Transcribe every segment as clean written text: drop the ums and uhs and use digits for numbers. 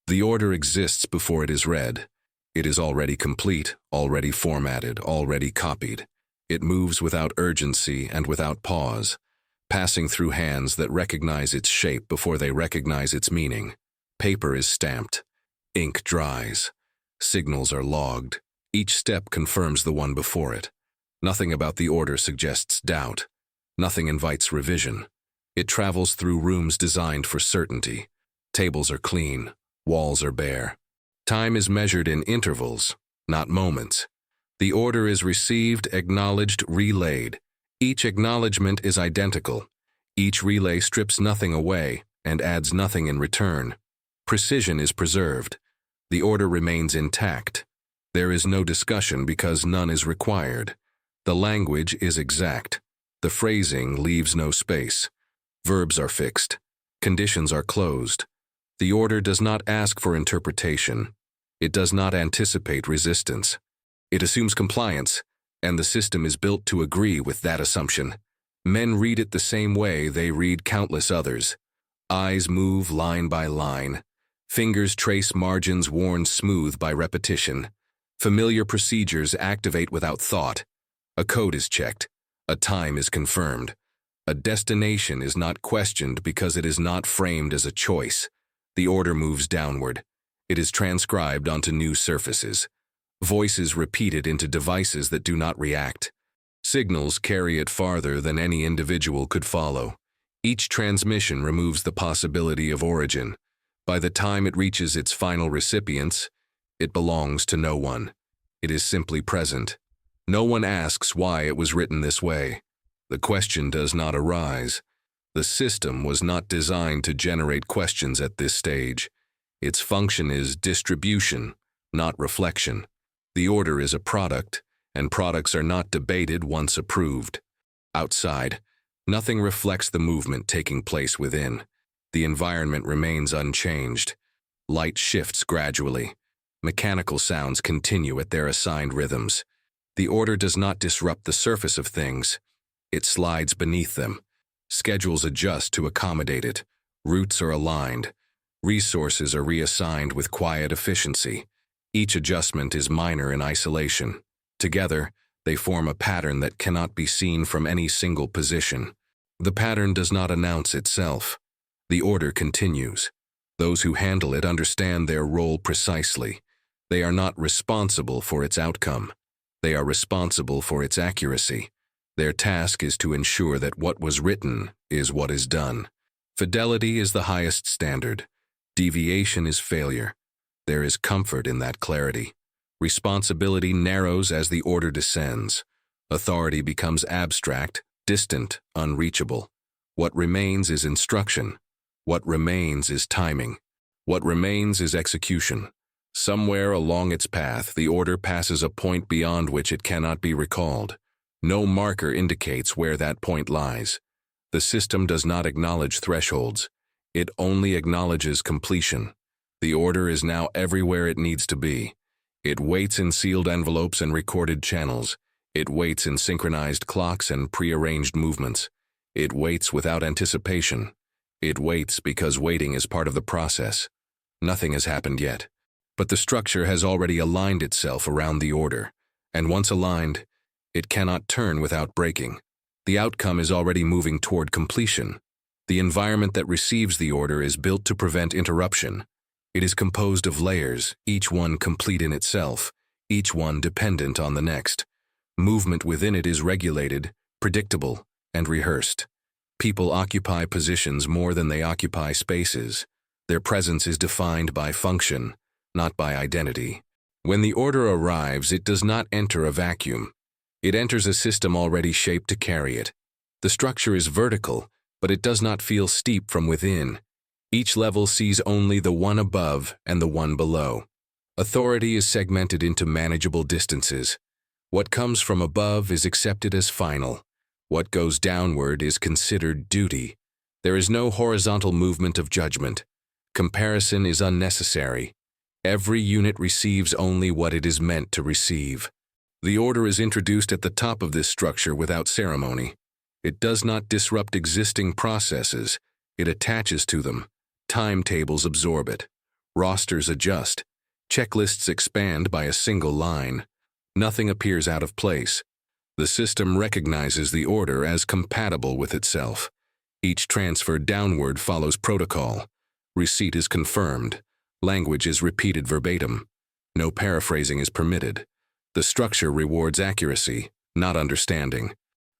The order exists before it is read. It is already complete, already formatted, already copied. It moves without urgency and without pause, passing through hands that recognize its shape before they recognize its meaning. Paper is stamped. Ink dries. Signals are logged. Each step confirms the one before it. Nothing about the order suggests doubt. Nothing invites revision. It travels through rooms designed for certainty. Tables are clean. Walls are bare. Time is measured in intervals, not moments. The order is received, acknowledged, relayed. Each acknowledgement is identical. Each relay strips nothing away and adds nothing in return. Precision is preserved. The order remains intact. There is no discussion because none is required. The language is exact. The phrasing leaves no space. Verbs are fixed. Conditions are closed. The order does not ask for interpretation. It does not anticipate resistance. It assumes compliance, and the system is built to agree with that assumption. Men read it the same way they read countless others. Eyes move line by line. Fingers trace margins worn smooth by repetition. Familiar procedures activate without thought. A code is checked. A time is confirmed. A destination is not questioned because it is not framed as a choice. The order moves downward. It is transcribed onto new surfaces. Voices repeated into devices that do not react. Signals carry it farther than any individual could follow. Each transmission removes the possibility of origin. By the time it reaches its final recipients, it belongs to no one. It is simply present. No one asks why it was written this way. The question does not arise. The system was not designed to generate questions at this stage. Its function is distribution, not reflection. The order is a product, and products are not debated once approved. Outside, nothing reflects the movement taking place within. The environment remains unchanged. Light shifts gradually. Mechanical sounds continue at their assigned rhythms. The order does not disrupt the surface of things. It slides beneath them. Schedules adjust to accommodate it. Routes are aligned. Resources are reassigned with quiet efficiency. Each adjustment is minor in isolation. Together, they form a pattern that cannot be seen from any single position. The pattern does not announce itself. The order continues. Those who handle it understand their role precisely. They are not responsible for its outcome. They are responsible for its accuracy. Their task is to ensure that what was written is what is done. Fidelity is the highest standard. Deviation is failure. There is comfort in that clarity. Responsibility narrows as the order descends. Authority becomes abstract, distant, unreachable. What remains is instruction. What remains is timing. What remains is execution. Somewhere along its path, the order passes a point beyond which it cannot be recalled. No marker indicates where that point lies. The system does not acknowledge thresholds. It only acknowledges completion. The order is now everywhere it needs to be. It waits in sealed envelopes and recorded channels. It waits in synchronized clocks and prearranged movements. It waits without anticipation. It waits because waiting is part of the process. Nothing has happened yet. But the structure has already aligned itself around the order. And once aligned, it cannot turn without breaking. The outcome is already moving toward completion. The environment that receives the order is built to prevent interruption. It is composed of layers, each one complete in itself, each one dependent on the next. Movement within it is regulated, predictable, and rehearsed. People occupy positions more than they occupy spaces. Their presence is defined by function, not by identity. When the order arrives, it does not enter a vacuum. It enters a system already shaped to carry it. The structure is vertical, but it does not feel steep from within. Each level sees only the one above and the one below. Authority is segmented into manageable distances. What comes from above is accepted as final. What goes downward is considered duty. There is no horizontal movement of judgment. Comparison is unnecessary. Every unit receives only what it is meant to receive. The order is introduced at the top of this structure without ceremony. It does not disrupt existing processes. It attaches to them. Timetables absorb it. Rosters adjust. Checklists expand by a single line. Nothing appears out of place. The system recognizes the order as compatible with itself. Each transfer downward follows protocol. Receipt is confirmed. Language is repeated verbatim. No paraphrasing is permitted. The structure rewards accuracy, not understanding.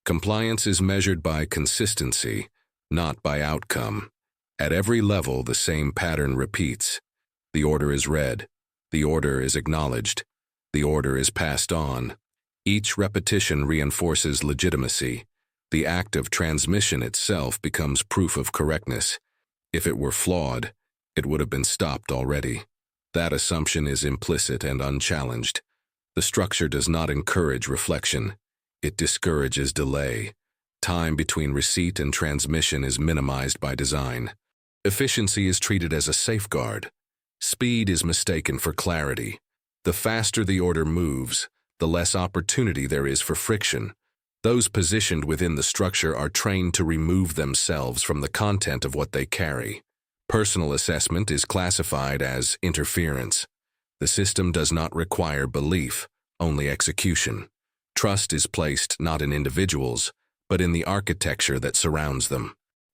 Compliance is measured by consistency, not by outcome. At every level, the same pattern repeats. The order is read. The order is acknowledged. The order is passed on. Each repetition reinforces legitimacy. The act of transmission itself becomes proof of correctness. If it were flawed, it would have been stopped already. That assumption is implicit and unchallenged. The structure does not encourage reflection. It discourages delay. Time between receipt and transmission is minimized by design. Efficiency is treated as a safeguard. Speed is mistaken for clarity. The faster the order moves, the less opportunity there is for friction. Those positioned within the structure are trained to remove themselves from the content of what they carry. Personal assessment is classified as interference. The system does not require belief, only execution. Trust is placed not in individuals, but in the architecture that surrounds them.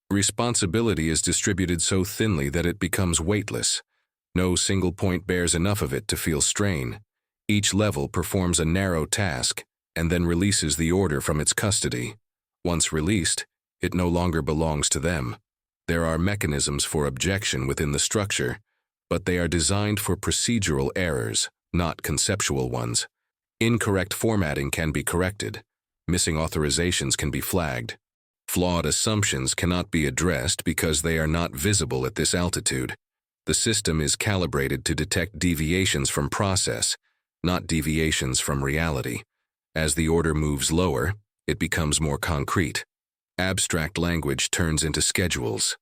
Responsibility is distributed so thinly that it becomes weightless. No single point bears enough of it to feel strain. Each level performs a narrow task and then releases the order from its custody. Once released, it no longer belongs to them. There are mechanisms for objection within the structure, but they are designed for procedural errors, not conceptual ones. Incorrect formatting can be corrected. Missing authorizations can be flagged. Flawed assumptions cannot be addressed because they are not visible at this altitude. The system is calibrated to detect deviations from process, not deviations from reality. As the order moves lower, it becomes more concrete. Abstract language turns into schedules.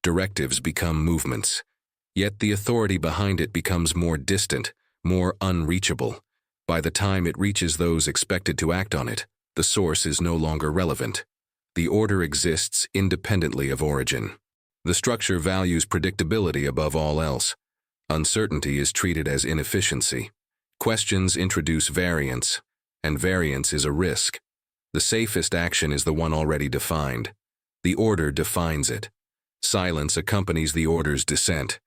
Directives become movements. Yet the authority behind it becomes more distant, more unreachable. By the time it reaches those expected to act on it, the source is no longer relevant. The order exists independently of origin. The structure values predictability above all else. Uncertainty is treated as inefficiency. Questions introduce variance, and variance is a risk. The safest action is the one already defined. The order defines it. Silence accompanies the order's descent.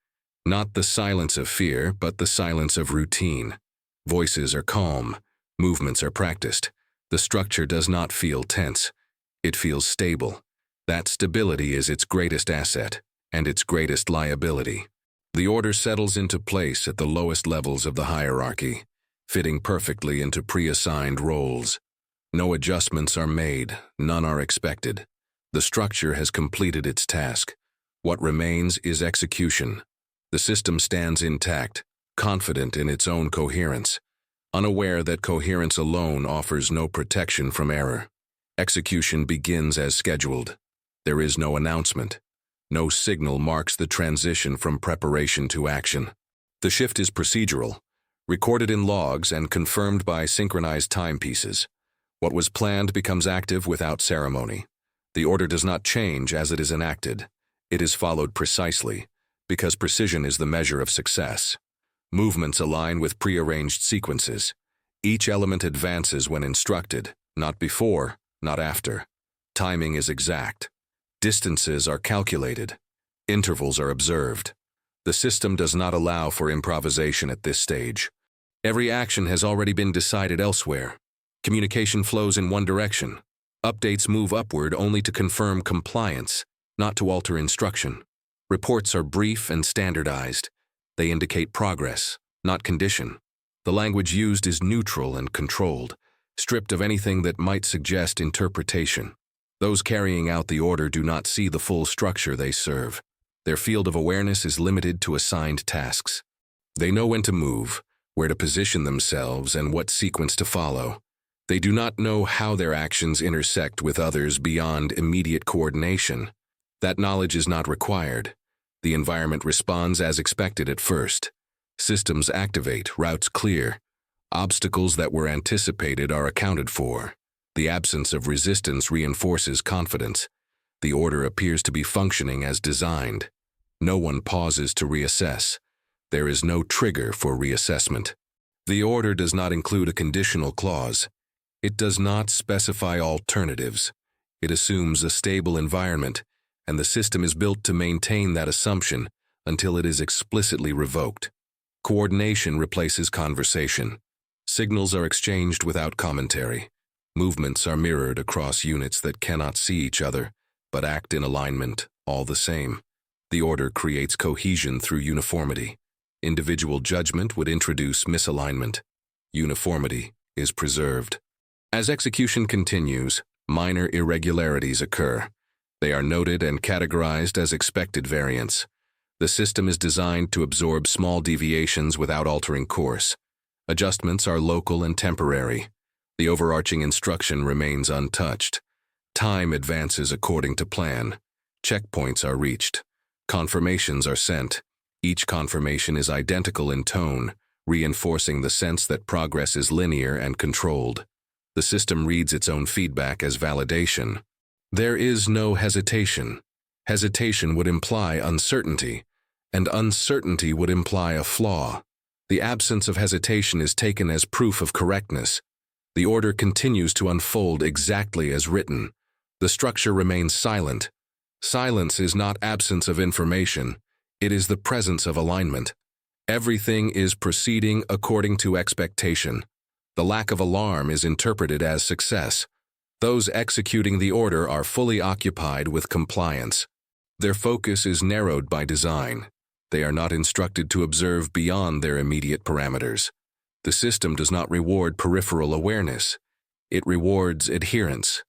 Not the silence of fear, but the silence of routine. Voices are calm. Movements are practiced. The structure does not feel tense. It feels stable. That stability is its greatest asset, and its greatest liability. The order settles into place at the lowest levels of the hierarchy, fitting perfectly into pre-assigned roles. No adjustments are made, none are expected. The structure has completed its task. What remains is execution. The system stands intact, confident in its own coherence, unaware that coherence alone offers no protection from error. Execution begins as scheduled. There is no announcement. No signal marks the transition from preparation to action. The shift is procedural, recorded in logs and confirmed by synchronized timepieces. What was planned becomes active without ceremony. The order does not change as it is enacted. It is followed precisely, because precision is the measure of success. Movements align with prearranged sequences. Each element advances when instructed, not before, not after. Timing is exact. Distances are calculated. Intervals are observed. The system does not allow for improvisation at this stage. Every action has already been decided elsewhere. Communication flows in one direction. Updates move upward only to confirm compliance, not to alter instruction. Reports are brief and standardized. They indicate progress, not condition. The language used is neutral and controlled, stripped of anything that might suggest interpretation. Those carrying out the order do not see the full structure they serve. Their field of awareness is limited to assigned tasks. They know when to move, where to position themselves, and what sequence to follow. They do not know how their actions intersect with others beyond immediate coordination. That knowledge is not required. The environment responds as expected at first. Systems activate, routes clear. Obstacles that were anticipated are accounted for. The absence of resistance reinforces confidence. The order appears to be functioning as designed. No one pauses to reassess. There is no trigger for reassessment. The order does not include a conditional clause. It does not specify alternatives. It assumes a stable environment, and the system is built to maintain that assumption until it is explicitly revoked. Coordination replaces conversation. Signals are exchanged without commentary. Movements are mirrored across units that cannot see each other, but act in alignment all the same. The order creates cohesion through uniformity. Individual judgment would introduce misalignment. Uniformity is preserved. As execution continues, minor irregularities occur. They are noted and categorized as expected variance. The system is designed to absorb small deviations without altering course. Adjustments are local and temporary. The overarching instruction remains untouched. Time advances according to plan. Checkpoints are reached. Confirmations are sent. Each confirmation is identical in tone, reinforcing the sense that progress is linear and controlled. The system reads its own feedback as validation. There is no hesitation. Hesitation would imply uncertainty, and uncertainty would imply a flaw. The absence of hesitation is taken as proof of correctness. The order continues to unfold exactly as written. The structure remains silent. Silence is not absence of information. It is the presence of alignment. Everything is proceeding according to expectation. The lack of alarm is interpreted as success. Those executing the order are fully occupied with compliance. Their focus is narrowed by design. They are not instructed to observe beyond their immediate parameters. The system does not reward peripheral awareness. It rewards adherence.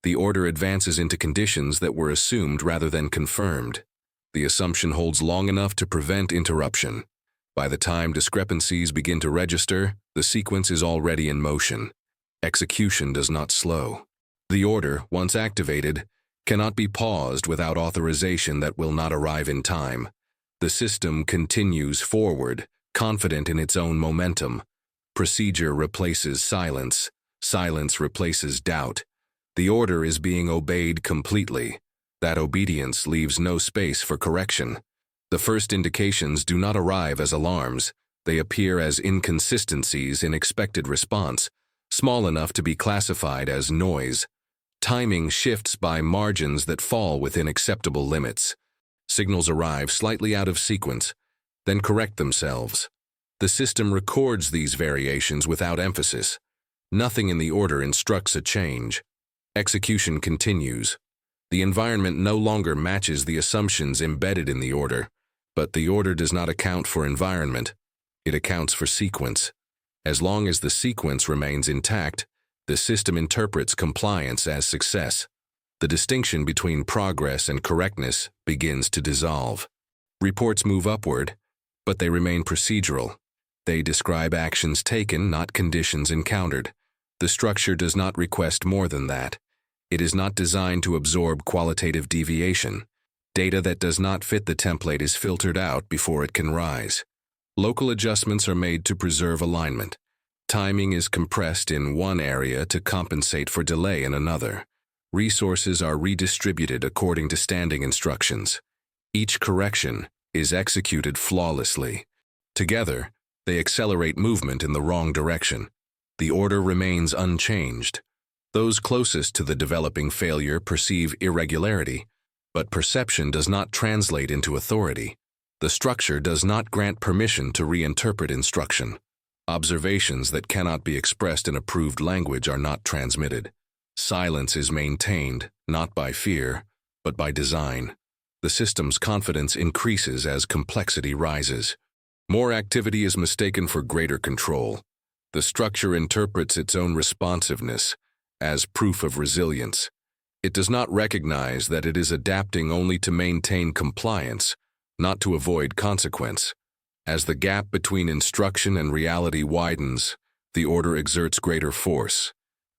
The order advances into conditions that were assumed rather than confirmed. The assumption holds long enough to prevent interruption. By the time discrepancies begin to register, the sequence is already in motion. Execution does not slow. The order, once activated, cannot be paused without authorization that will not arrive in time. The system continues forward, confident in its own momentum. Procedure replaces silence. Silence replaces doubt. The order is being obeyed completely. That obedience leaves no space for correction. The first indications do not arrive as alarms. They appear as inconsistencies in expected response, small enough to be classified as noise. Timing shifts by margins that fall within acceptable limits. Signals arrive slightly out of sequence, then correct themselves. The system records these variations without emphasis. Nothing in the order instructs a change. Execution continues. The environment no longer matches the assumptions embedded in the order, but the order does not account for environment. It accounts for sequence. As long as the sequence remains intact, the system interprets compliance as success. The distinction between progress and correctness begins to dissolve. Reports move upward, but they remain procedural. They describe actions taken, not conditions encountered. The structure does not request more than that. It is not designed to absorb qualitative deviation. Data that does not fit the template is filtered out before it can rise. Local adjustments are made to preserve alignment. Timing is compressed in one area to compensate for delay in another. Resources are redistributed according to standing instructions. Each correction is executed flawlessly. Together, they accelerate movement in the wrong direction. The order remains unchanged. Those closest to the developing failure perceive irregularity, but perception does not translate into authority. The structure does not grant permission to reinterpret instruction. Observations that cannot be expressed in approved language are not transmitted. Silence is maintained, not by fear, but by design. The system's confidence increases as complexity rises. More activity is mistaken for greater control. The structure interprets its own responsiveness as proof of resilience. It does not recognize that it is adapting only to maintain compliance, not to avoid consequence. As the gap between instruction and reality widens, the order exerts greater force.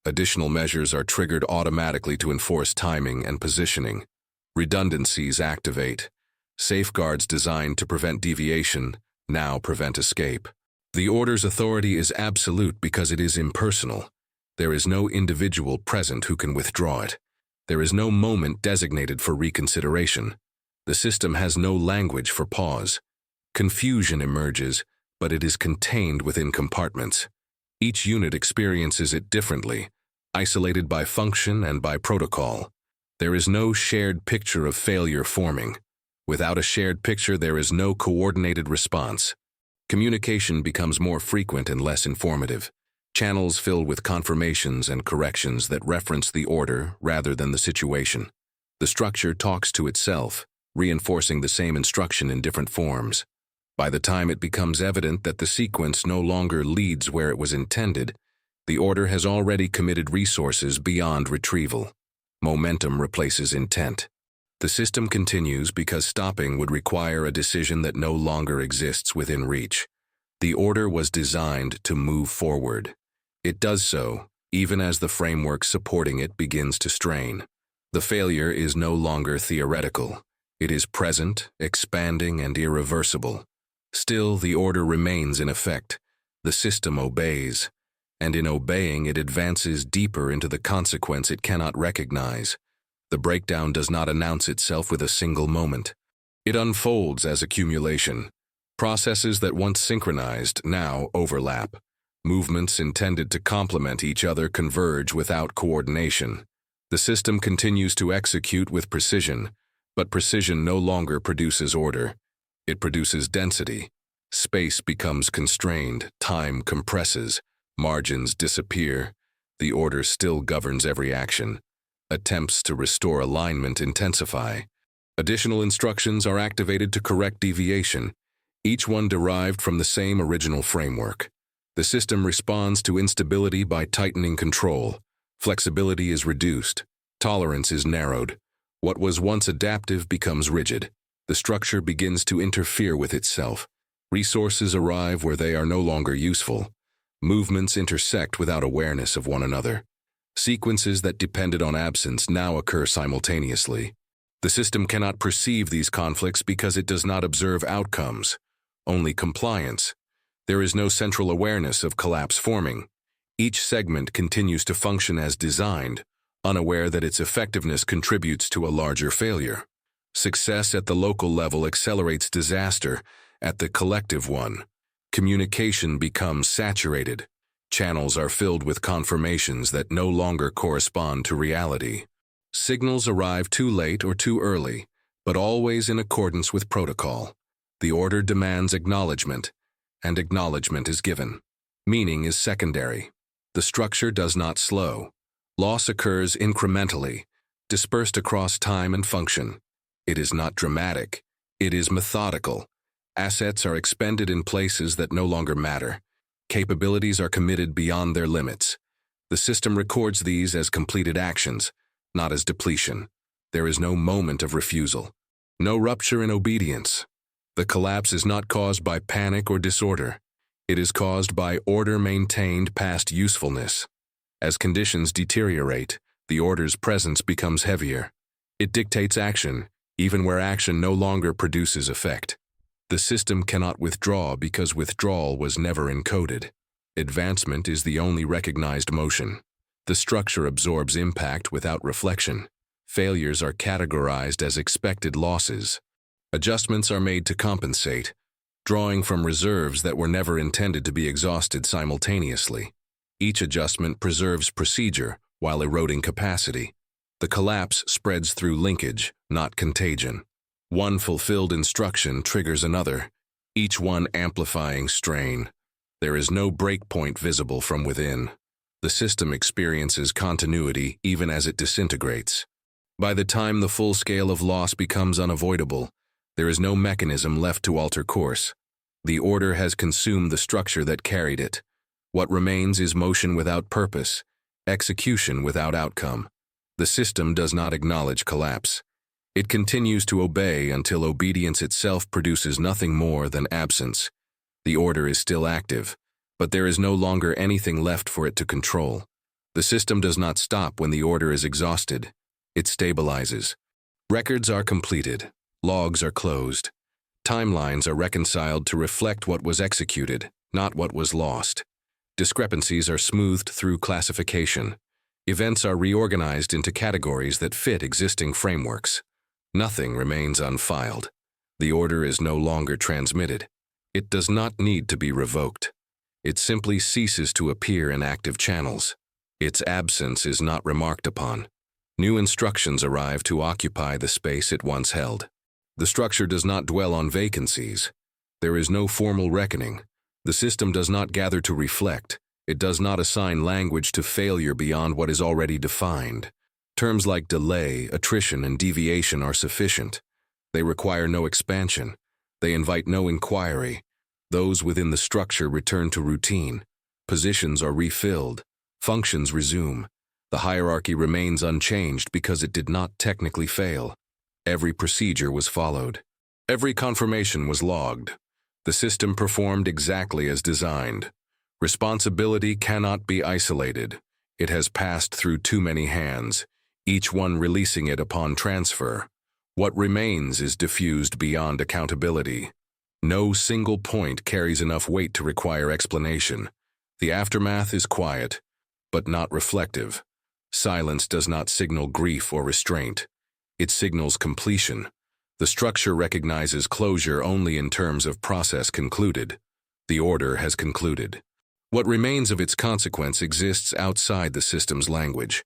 Additional measures are triggered automatically to enforce timing and positioning. Redundancies activate. Safeguards designed to prevent deviation now prevent escape. The order's authority is absolute because it is impersonal. There is no individual present who can withdraw it. There is no moment designated for reconsideration. The system has no language for pause. Confusion emerges, but it is contained within compartments. Each unit experiences it differently, isolated by function and by protocol. There is no shared picture of failure forming. Without a shared picture, there is no coordinated response. Communication becomes more frequent and less informative. Channels filled with confirmations and corrections that reference the order rather than the situation. The structure talks to itself, reinforcing the same instruction in different forms. By the time it becomes evident that the sequence no longer leads where it was intended, the order has already committed resources beyond retrieval. Momentum replaces intent. The system continues because stopping would require a decision that no longer exists within reach. The order was designed to move forward. It does so, even as the framework supporting it begins to strain. The failure is no longer theoretical. It is present, expanding, and irreversible. Still, the order remains in effect. The system obeys, and in obeying it advances deeper into the consequence it cannot recognize. The breakdown does not announce itself with a single moment. It unfolds as accumulation. Processes that once synchronized now overlap. Movements intended to complement each other converge without coordination. The system continues to execute with precision, but precision no longer produces order. It produces density. Space becomes constrained, time compresses, margins disappear. The order still governs every action. Attempts to restore alignment intensify. Additional instructions are activated to correct deviation, each one derived from the same original framework. The system responds to instability by tightening control. Flexibility is reduced. Tolerance is narrowed. What was once adaptive becomes rigid. The structure begins to interfere with itself. Resources arrive where they are no longer useful. Movements intersect without awareness of one another. Sequences that depended on absence now occur simultaneously. The system cannot perceive these conflicts because it does not observe outcomes, only compliance. There is no central awareness of collapse forming. Each segment continues to function as designed, unaware that its effectiveness contributes to a larger failure. Success at the local level accelerates disaster at the collective one. Communication becomes saturated. Channels are filled with confirmations that no longer correspond to reality. Signals arrive too late or too early, but always in accordance with protocol. The order demands acknowledgement, and acknowledgement is given. Meaning is secondary. The structure does not slow. Loss occurs incrementally, dispersed across time and function. It is not dramatic. It is methodical. Assets are expended in places that no longer matter. Capabilities are committed beyond their limits. The system records these as completed actions, not as depletion. There is no moment of refusal. No rupture in obedience. The collapse is not caused by panic or disorder. It is caused by order maintained past usefulness. As conditions deteriorate, the order's presence becomes heavier. It dictates action, even where action no longer produces effect. The system cannot withdraw because withdrawal was never encoded. Advancement is the only recognized motion. The structure absorbs impact without reflection. Failures are categorized as expected losses. Adjustments are made to compensate, drawing from reserves that were never intended to be exhausted simultaneously. Each adjustment preserves procedure while eroding capacity. The collapse spreads through linkage, not contagion. One fulfilled instruction triggers another, each one amplifying strain. There is no breakpoint visible from within. The system experiences continuity even as it disintegrates. By the time the full scale of loss becomes unavoidable, there is no mechanism left to alter course. The order has consumed the structure that carried it. What remains is motion without purpose, execution without outcome. The system does not acknowledge collapse. It continues to obey until obedience itself produces nothing more than absence. The order is still active, but there is no longer anything left for it to control. The system does not stop when the order is exhausted. It stabilizes. Records are completed. Logs are closed. Timelines are reconciled to reflect what was executed, not what was lost. Discrepancies are smoothed through classification. Events are reorganized into categories that fit existing frameworks. Nothing remains unfiled. The order is no longer transmitted. It does not need to be revoked. It simply ceases to appear in active channels. Its absence is not remarked upon. New instructions arrive to occupy the space it once held. The structure does not dwell on vacancies. There is no formal reckoning. The system does not gather to reflect. It does not assign language to failure beyond what is already defined. Terms like delay, attrition, and deviation are sufficient. They require no expansion. They invite no inquiry. Those within the structure return to routine. Positions are refilled. Functions resume. The hierarchy remains unchanged because it did not technically fail. Every procedure was followed. Every confirmation was logged. The system performed exactly as designed. Responsibility cannot be isolated. It has passed through too many hands, each one releasing it upon transfer. What remains is diffused beyond accountability. No single point carries enough weight to require explanation. The aftermath is quiet, but not reflective. Silence does not signal grief or restraint. It signals completion. The structure recognizes closure only in terms of process concluded. The order has concluded. What remains of its consequence exists outside the system's language.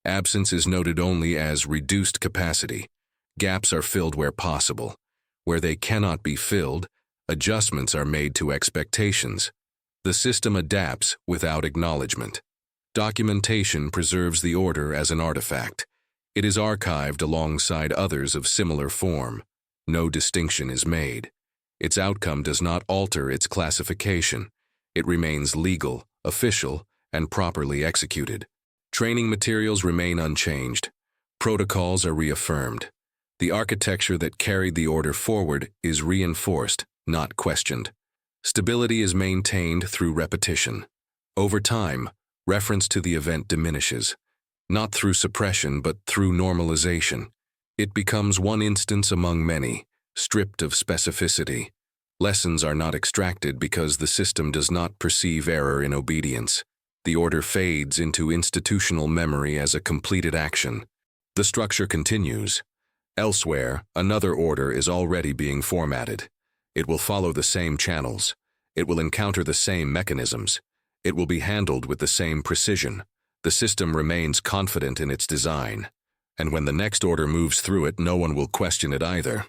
Absence is noted only as reduced capacity. Gaps are filled where possible. Where they cannot be filled, adjustments are made to expectations. The system adapts without acknowledgement. Documentation preserves the order as an artifact. It is archived alongside others of similar form. No distinction is made. Its outcome does not alter its classification. It remains legal, official, and properly executed. Training materials remain unchanged. Protocols are reaffirmed. The architecture that carried the order forward is reinforced, not questioned. Stability is maintained through repetition. Over time, reference to the event diminishes, not through suppression but through normalization. It becomes one instance among many, stripped of specificity. Lessons are not extracted because the system does not perceive error in obedience. The order fades into institutional memory as a completed action. The structure continues. Elsewhere, another order is already being formatted. It will follow the same channels. It will encounter the same mechanisms. It will be handled with the same precision. The system remains confident in its design. And when the next order moves through it, no one will question it either.